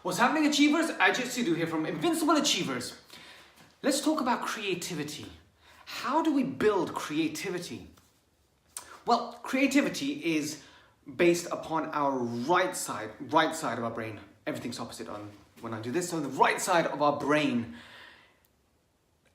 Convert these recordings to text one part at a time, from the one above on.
What's happening, Achievers? Ajay Sidhu here from Invincible Achievers. Let's talk about creativity. How do we build creativity? Well, creativity is based upon our right side of our brain. Everything's opposite on when I do this. So the right side of our brain,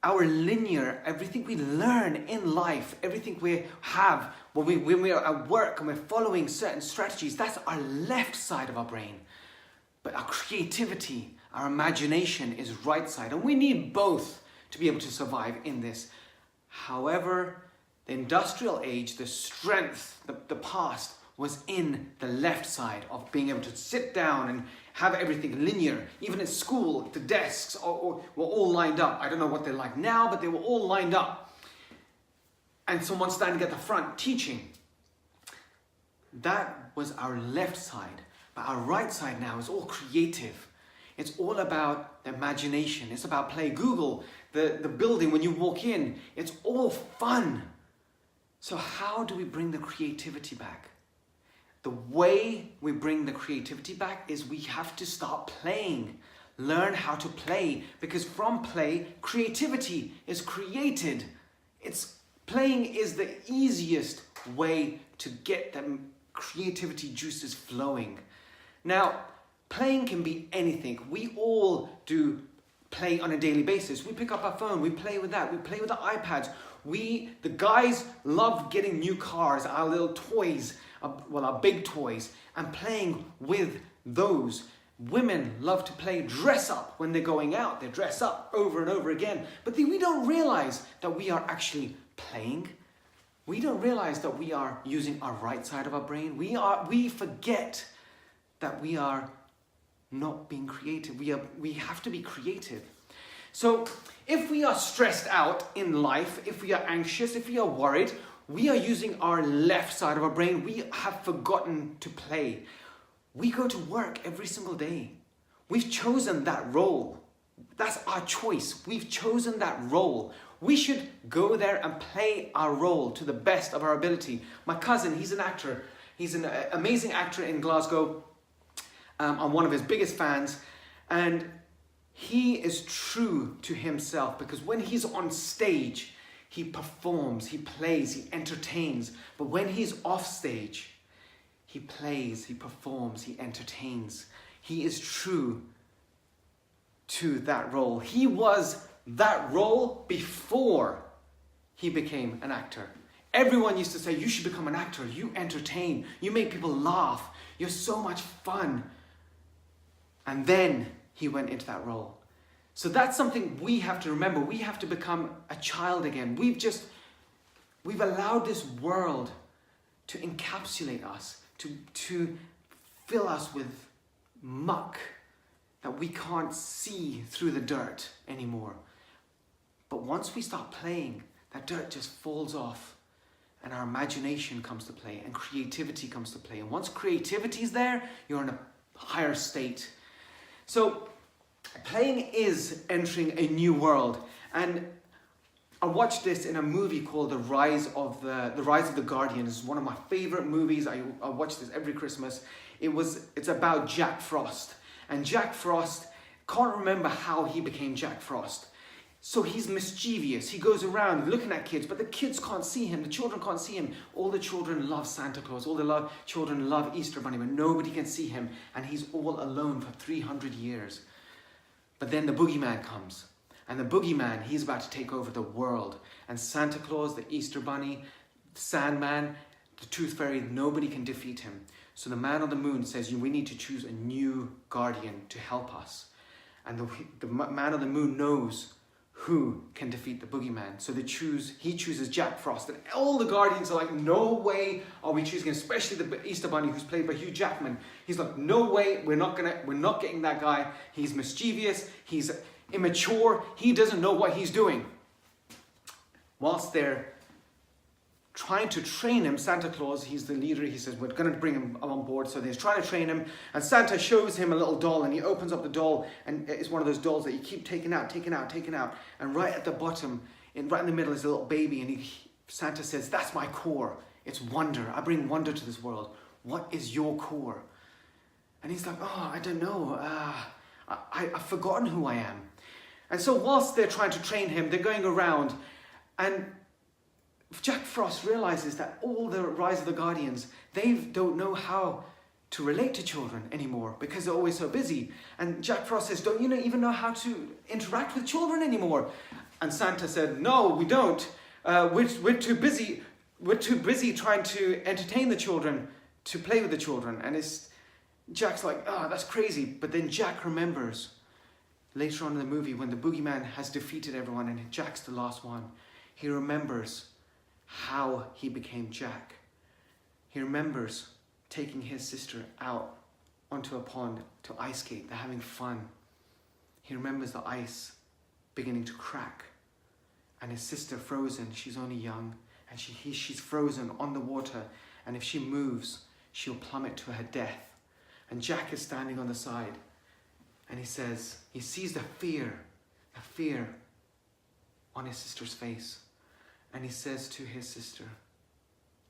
our linear, everything we learn in life, everything we have when we are at work and we're following certain strategies, that's our left side of our brain. But our creativity, our imagination is right side, and we need both to be able to survive in this. However, the industrial age, the strength, the past was in the left side of being able to sit down and have everything linear. Even at school, the desks were all lined up. I don't know what they're like now, but they were all lined up. And someone standing at the front teaching. That was our left side. But our right side now is all creative. It's all about the imagination. It's about play. Google, the building when you walk in, it's all fun. So how do we bring the creativity back? The way we bring the creativity back is we have to start playing. Learn how to play, because from play, creativity is created. Playing is the easiest way to get them creativity juices flowing. Now, playing can be anything. We all do play on a daily basis. We pick up our phone, we play with that, we play with the iPads. The guys love getting new cars, our little toys, our big toys, and playing with those. Women love to play dress up when they're going out. They dress up over and over again. But we don't realize that we are actually playing. We don't realize that we are using our right side of our brain. We forget that we are not being creative. We have to be creative. So if we are stressed out in life, if we are anxious, if we are worried, we are using our left side of our brain. We have forgotten to play. We go to work every single day. We've chosen that role. That's our choice. We've chosen that role. We should go there and play our role to the best of our ability. My cousin, he's an actor. He's an amazing actor in Glasgow. I'm one of his biggest fans, and he is true to himself, because when he's on stage, he performs, he plays, he entertains. But when he's off stage, he plays, he performs, he entertains. He is true to that role. He was that role before he became an actor. Everyone used to say, you should become an actor, you entertain, you make people laugh, you're so much fun. And then he went into that role. So that's something we have to remember. We have to become a child again. We've allowed this world to encapsulate us, to fill us with muck that we can't see through the dirt anymore. But once we start playing, that dirt just falls off, and our imagination comes to play, and creativity comes to play. And once creativity is there, you're in a higher state. So playing is entering a new world. And I watched this in a movie called The Rise of the Guardian. It's one of my favorite movies. I watch this every Christmas. It's about Jack Frost. And Jack Frost, can't remember how he became Jack Frost. So he's mischievous. He goes around looking at kids, but the kids can't see him. The children can't see him. All the children love Santa Claus. All the children love Easter Bunny, but nobody can see him. And he's all alone for 300 years. But then the boogeyman comes. And the boogeyman, he's about to take over the world. And Santa Claus, the Easter Bunny, the Sandman, the Tooth Fairy, nobody can defeat him. So the man on the moon says, we need to choose a new guardian to help us. And the man on the moon knows who can defeat the boogeyman. So he chooses Jack Frost. And all the guardians are like, no way are we choosing him, especially the Easter Bunny, who's played by Hugh Jackman. He's like, no way, we're not getting that guy. He's mischievous, he's immature, he doesn't know what he's doing. Whilst they're trying to train him, Santa Claus, he's the leader, he says, we're going to bring him on board. So they're trying to train him, and Santa shows him a little doll, and he opens up the doll, and it's one of those dolls that you keep taking out. And right at the bottom, right in the middle is a little baby, and Santa says, that's my core. It's wonder. I bring wonder to this world. What is your core? And he's like, oh, I don't know. I've forgotten who I am. And so whilst they're trying to train him, they're going around, and Jack Frost realizes that all the Rise of the Guardians, they don't know how to relate to children anymore because they're always so busy. And Jack Frost says, don't you even know how to interact with children anymore? And Santa said, no, we don't. We're too busy. We're too busy trying to entertain the children, to play with the children. And Jack's like, oh, that's crazy. But then Jack remembers later on in the movie when the boogeyman has defeated everyone and Jack's the last one. He remembers how he became Jack. He remembers taking his sister out onto a pond to ice skate. They're having fun. He remembers the ice beginning to crack and his sister frozen. She's only young and she's frozen on the water, and if she moves, she'll plummet to her death. And Jack is standing on the side, and he sees the fear on his sister's face. And he says to his sister,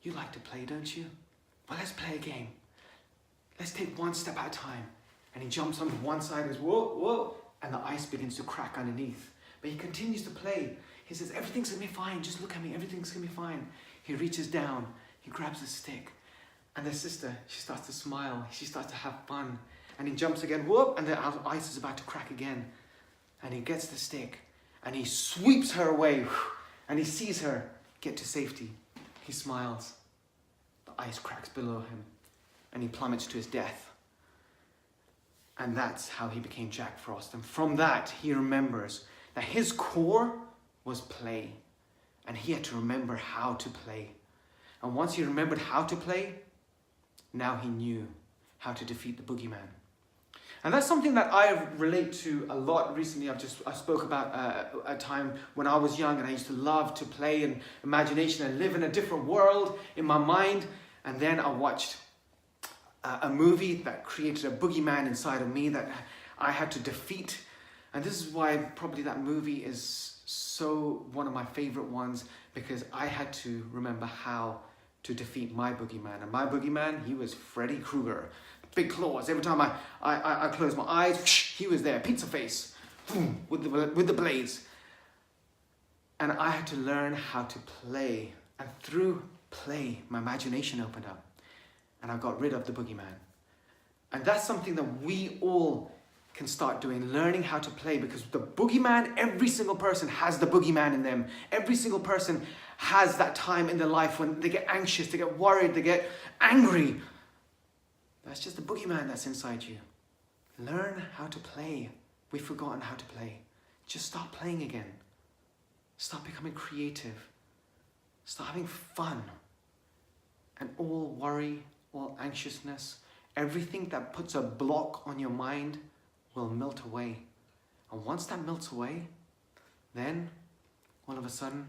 you like to play, don't you? Well, let's play a game. Let's take one step at a time. And he jumps onto one side and goes, whoa, whoa, and the ice begins to crack underneath. But he continues to play. He says, everything's gonna be fine, just look at me, everything's gonna be fine. He reaches down, he grabs a stick, and the sister, she starts to smile, she starts to have fun. And he jumps again, whoop, and the ice is about to crack again. And he gets the stick, and he sweeps her away, and he sees her get to safety. He smiles. The ice cracks below him, and he plummets to his death. And that's how he became Jack Frost. And from that, he remembers that his core was play, and he had to remember how to play. And once he remembered how to play, now he knew how to defeat the boogeyman. And that's something that I relate to a lot recently. I spoke about a time when I was young and I used to love to play in imagination and live in a different world in my mind. And then I watched a movie that created a boogeyman inside of me that I had to defeat. And this is why probably that movie is so one of my favorite ones, because I had to remember how to defeat my boogeyman. And my boogeyman, he was Freddy Krueger. Big claws. Every time I closed my eyes, he was there, pizza face, boom, with the blades. And I had to learn how to play. And through play, my imagination opened up. And I got rid of the boogeyman. And that's something that we all can start doing, learning how to play, because the boogeyman, every single person has the boogeyman in them. Every single person has that time in their life when they get anxious, they get worried, they get angry. That's just the boogeyman that's inside you. Learn how to play. We've forgotten how to play. Just start playing again. Start becoming creative. Start having fun. And all worry, all anxiousness, everything that puts a block on your mind will melt away. And once that melts away, then all of a sudden,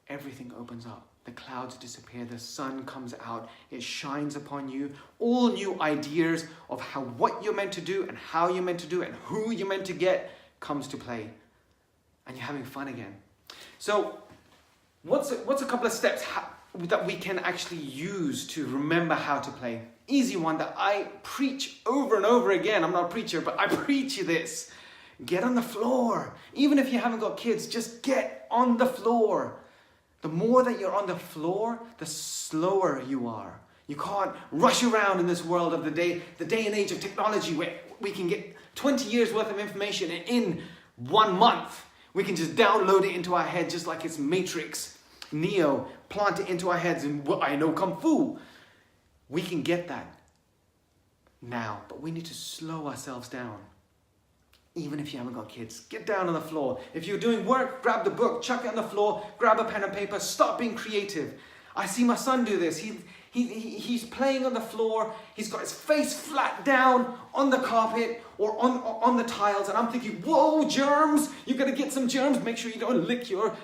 everything opens up. The clouds disappear, the sun comes out, it shines upon you. All new ideas of what you're meant to do and how you're meant to do it and who you're meant to get comes to play. And you're having fun again. So what's a couple of steps that we can actually use to remember how to play? Easy one that I preach over and over again. I'm not a preacher, but I preach this. Get on the floor. Even if you haven't got kids, just get on the floor. The more that you're on the floor, the slower you are. You can't rush around in this world of the day and age of technology where we can get 20 years worth of information in 1 month. We can just download it into our head just like it's Matrix, Neo, plant it into our heads and I know Kung Fu. We can get that now, but we need to slow ourselves down. Even if you haven't got kids, get down on the floor. If you're doing work, grab the book, chuck it on the floor, grab a pen and paper, start being creative. I see my son do this. He's playing on the floor. He's got his face flat down on the carpet or on the tiles. And I'm thinking, whoa, germs. You're going to get some germs. Make sure you don't lick your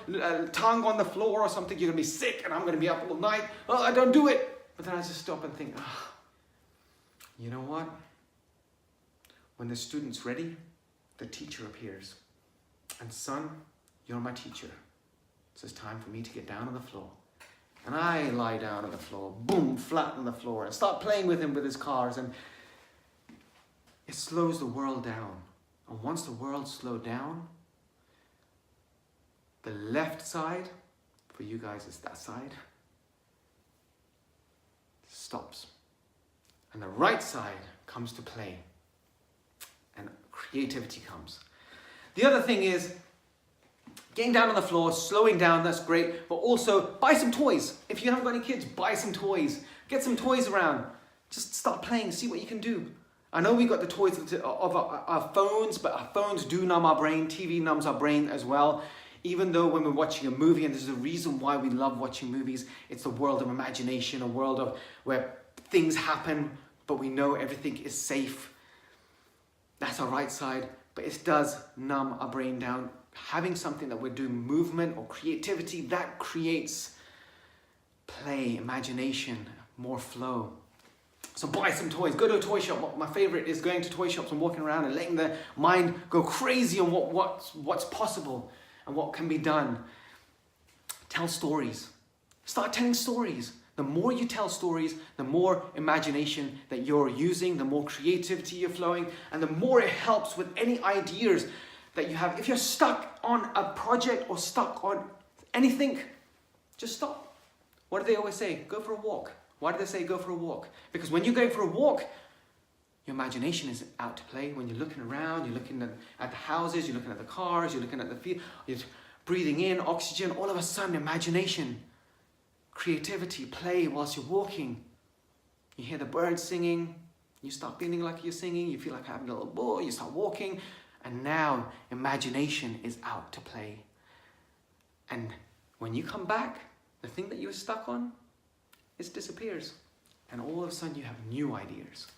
tongue on the floor or something. You're going to be sick and I'm going to be up all night. Oh, I don't do it. But then I just stop and think, you know what? When the student's ready, the teacher appears. And son, you're my teacher. So it's time for me to get down on the floor. And I lie down on the floor, boom, flat on the floor, and start playing with him with his cars. And it slows the world down. And once the world slowed down, the left side, for you guys is that side, stops. And the right side comes to play. And creativity comes. The other thing is, getting down on the floor, slowing down, that's great. But also, buy some toys. If you haven't got any kids, buy some toys. Get some toys around. Just start playing, see what you can do. I know we got the toys of our phones, but our phones do numb our brain. TV numbs our brain as well. Even though when we're watching a movie, and there's a reason why we love watching movies, it's a world of imagination, a world of where things happen, but we know everything is safe. That's our right side, but it does numb our brain down. Having something that we're doing, movement or creativity, that creates play, imagination, more flow. So buy some toys, go to a toy shop. My favorite is going to toy shops and walking around and letting the mind go crazy on what's possible and what can be done. Tell stories. Start telling stories. The more you tell stories, the more imagination that you're using, the more creativity you're flowing, and the more it helps with any ideas that you have. If you're stuck on a project or stuck on anything, just stop. What do they always say? Go for a walk. Why do they say go for a walk? Because when you're going for a walk, your imagination is out to play. When you're looking around, you're looking at the houses, you're looking at the cars, you're looking at the field, you're breathing in oxygen. All of a sudden, imagination, creativity, play whilst you're walking. You hear the birds singing, you start feeling like you're singing, you feel like having a little ball, you start walking, and now imagination is out to play. And when you come back, the thing that you were stuck on, it disappears. And all of a sudden you have new ideas.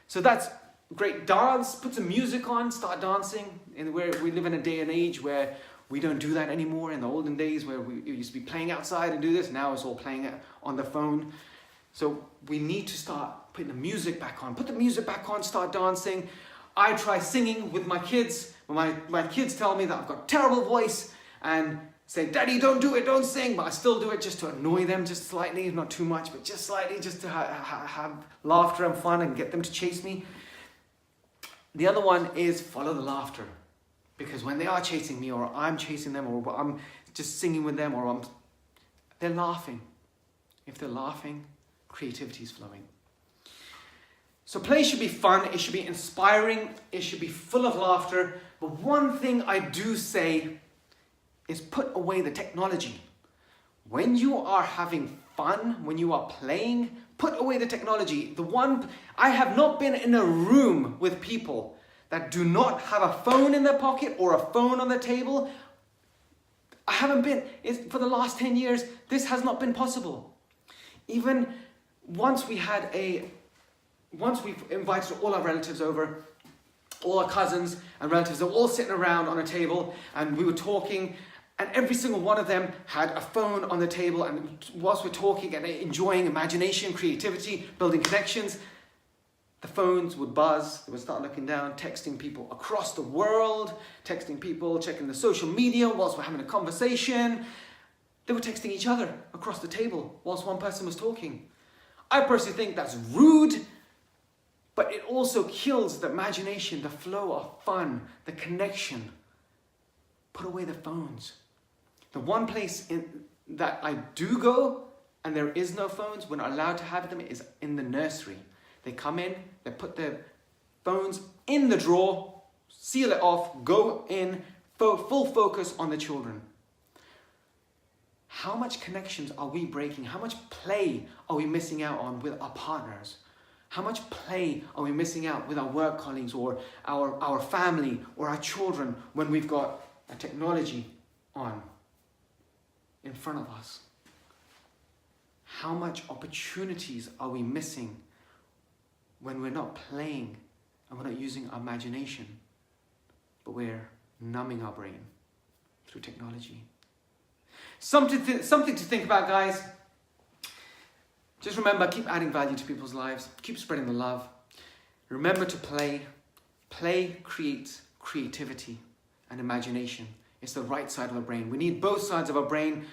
So that's great. Dance, put some music on, start dancing. And we live in a day and age where we don't do that anymore. In the olden days where we used to be playing outside and do this, now it's all playing on the phone. So we need to start putting the music back on. Put the music back on, start dancing. I try singing with my kids. When my kids tell me that I've got a terrible voice and say, Daddy, don't do it, don't sing. But I still do it just to annoy them just slightly, not too much, but just slightly, just to have laughter and fun and get them to chase me. The other one is follow the laughter. Because when they are chasing me, or I'm chasing them, or I'm just singing with them, or they're laughing. If they're laughing, creativity is flowing. So play should be fun, it should be inspiring, it should be full of laughter. But one thing I do say is put away the technology. When you are having fun, when you are playing, put away the technology. I have not been in a room with people that do not have a phone in their pocket or a phone on the table. I haven't been. For the last 10 years, this has not been possible. Even once we've invited all our relatives over, all our cousins and relatives, they're all sitting around on a table and we were talking, and every single one of them had a phone on the table, and whilst we're talking and enjoying imagination, creativity, building connections, the phones would buzz, they would start looking down, texting people across the world, texting people, checking the social media whilst we're having a conversation. They were texting each other across the table whilst one person was talking. I personally think that's rude, but it also kills the imagination, the flow of fun, the connection. Put away the phones. The one place that I do go and there is no phones, we're not allowed to have them, is in the nursery. They come in, they put their phones in the drawer, seal it off, go in, full focus on the children. How much connections are we breaking? How much play are we missing out on with our partners? How much play are we missing out with our work colleagues or our family or our children when we've got a technology on in front of us? How much opportunities are we missing when we're not playing and we're not using our imagination, but we're numbing our brain through technology? Something to think about, guys. Just remember, keep adding value to people's lives. Keep spreading the love. Remember to play. Play creates creativity and imagination. It's the right side of our brain. We need both sides of our brain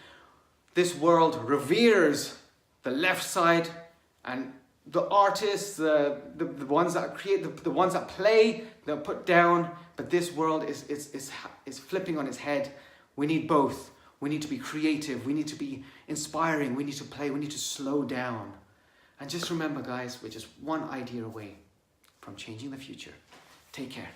This world reveres the left side, and the artists, the ones that create, the ones that play, they're put down. But this world is flipping on its head. We need both. We need to be creative. We need to be inspiring. We need to play. We need to slow down. And just remember, guys, we're just one idea away from changing the future. Take care.